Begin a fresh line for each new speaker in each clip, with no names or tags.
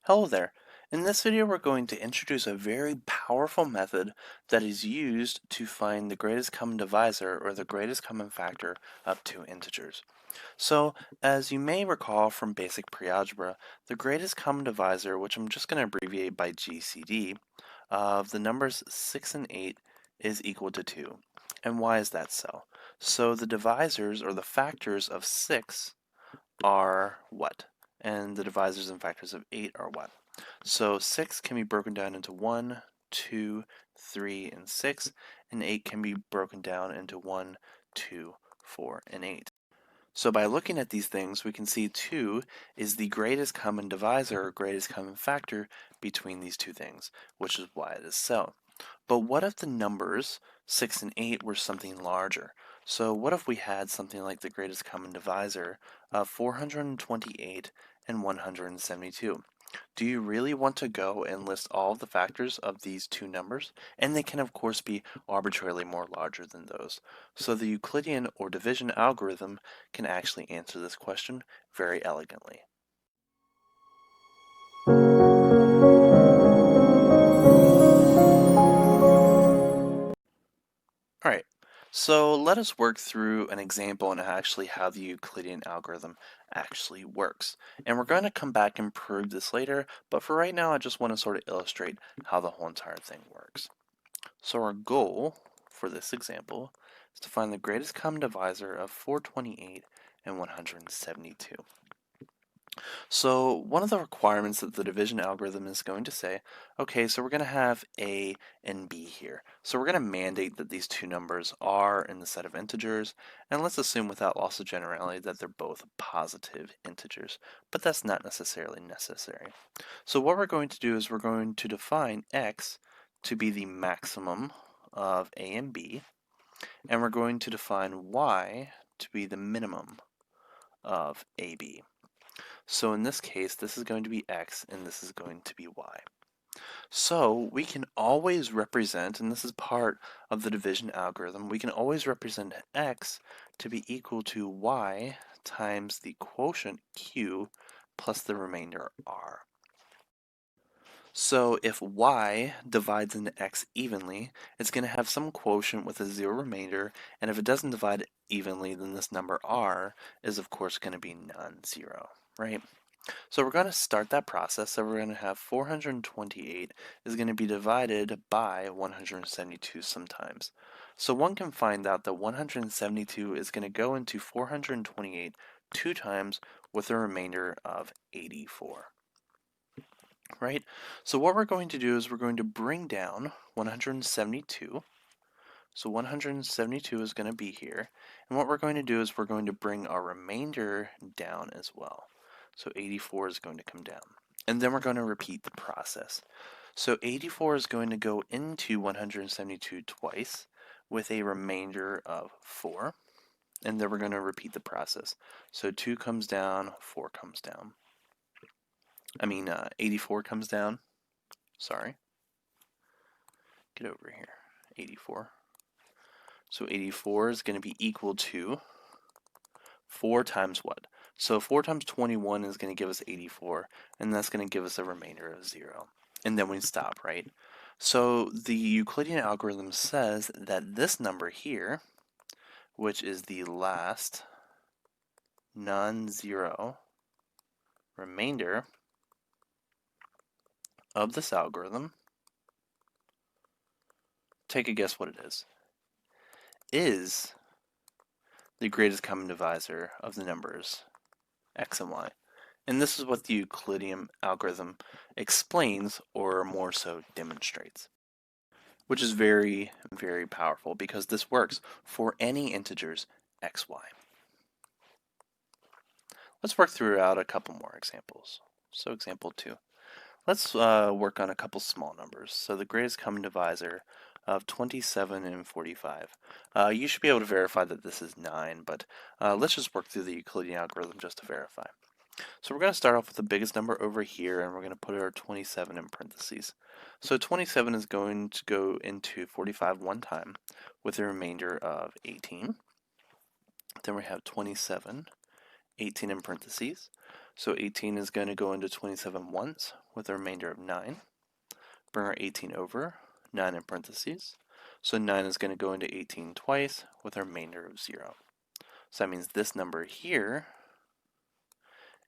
Hello there. In this video, we're going to introduce a very powerful method that is used to find the greatest common divisor or the greatest common factor of two integers. So, as you may recall from basic pre-algebra, the greatest common divisor, which I'm just going to abbreviate by GCD, of the numbers 6 and 8 is equal to 2. And why is that so? So the divisors or the factors of 6 are what? And the divisors and factors of 8 are what? So 6 can be broken down into 1, 2, 3, and 6, and 8 can be broken down into 1, 2, 4, and 8. So by looking at these things, we can see 2 is the greatest common divisor or greatest common factor between these two things, which is why it is so. But what if the numbers 6 and 8 were something larger? So what if we had something like the greatest common divisor of 428 and 172? Do you really want to go and list all of the factors of these two numbers? And they can of course be arbitrarily more larger than those. So the Euclidean or division algorithm can actually answer this question very elegantly. All right, so let us work through an example on actually how the Euclidean algorithm actually works. And we're going to come back and prove this later, but for right now I just want to sort of illustrate how the whole entire thing works. So our goal for this example is to find the greatest common divisor of 428 and 172. So one of the requirements that the division algorithm is going to say, okay, so we're going to have A and B here. So we're going to mandate that these two numbers are in the set of integers, and let's assume without loss of generality that they're both positive integers, but that's not necessarily necessary. So what we're going to do is we're going to define X to be the maximum of A and B, and we're going to define Y to be the minimum of AB. So in this case, this is going to be X and this is going to be Y. So we can always represent, and this is part of the division algorithm, we can always represent X to be equal to Y times the quotient Q plus the remainder R. So if Y divides into X evenly, it's going to have some quotient with a zero remainder, and if it doesn't divide evenly, then this number R is of course going to be non-zero, right? So we're going to start that process. So we're going to have 428 is going to be divided by 172 sometimes. So one can find out that 172 is going to go into 428 two times with a remainder of 84. Right? So what we're going to do is we're going to bring down 172. So 172 is going to be here. And what we're going to do is we're going to bring our remainder down as well. So 84 is going to come down. And then we're going to repeat the process. So 84 is going to go into 172 twice with a remainder of 4. And then we're going to repeat the process. So 2 comes down, 4 comes down. 84 comes down. Sorry. Get over here. 84. So 84 is going to be equal to 4 times what? So 4 times 21 is going to give us 84, and that's going to give us a remainder of 0. And then we stop, right? So the Euclidean algorithm says that this number here, which is the last non-zero remainder of this algorithm, take a guess what it is the greatest common divisor of the numbers x and y. And this is what the Euclidean algorithm explains, or more so demonstrates, which is very, very powerful because this works for any integers x, y. Let's work throughout a couple more examples. So example 2. Let's work on a couple small numbers. So the greatest common divisor of 27 and 45. You should be able to verify that this is 9, but let's just work through the Euclidean algorithm just to verify. So we're going to start off with the biggest number over here, and we're going to put our 27 in parentheses. So 27 is going to go into 45 one time with a remainder of 18. Then we have 27 18 in parentheses. So 18 is going to go into 27 once with a remainder of 9. Bring our 18 over, 9 in parentheses. So 9 is going to go into 18 twice with a remainder of 0. So that means this number here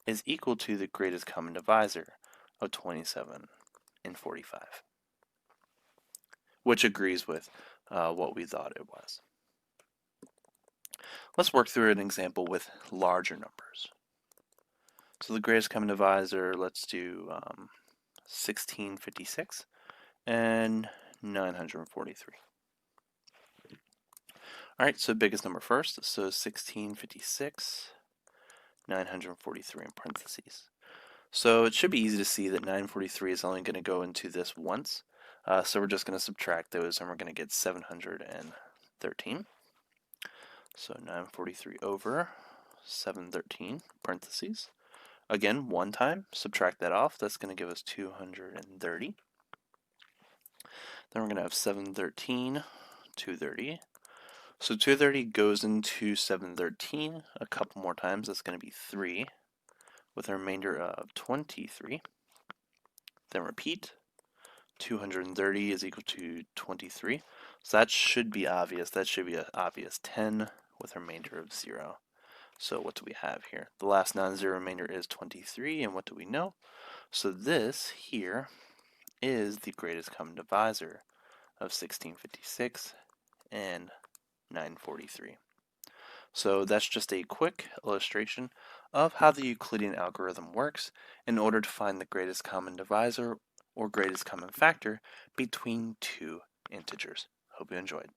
is equal to the greatest common divisor of 27 and 45, which agrees with what we thought it was. Let's work through an example with larger numbers. So the greatest common divisor, let's do 1656 and 943. All right, so biggest number first, so 1656, 943 in parentheses. So it should be easy to see that 943 is only going to go into this once. So we're just going to subtract those and we're going to get 713. So 943 over 713, parentheses. Again, one time, subtract that off. That's going to give us 230. Then we're going to have 713, 230. So 230 goes into 713 a couple more times. That's going to be 3 with a remainder of 23. Then repeat. 230 is equal to 23. So that should be obvious. That should be an obvious 10 with a remainder of 0. So what do we have here? The last non-zero remainder is 23, and what do we know? So this here is the greatest common divisor of 1656 and 943. So that's just a quick illustration of how the Euclidean algorithm works in order to find the greatest common divisor or greatest common factor between two integers. Hope you enjoyed.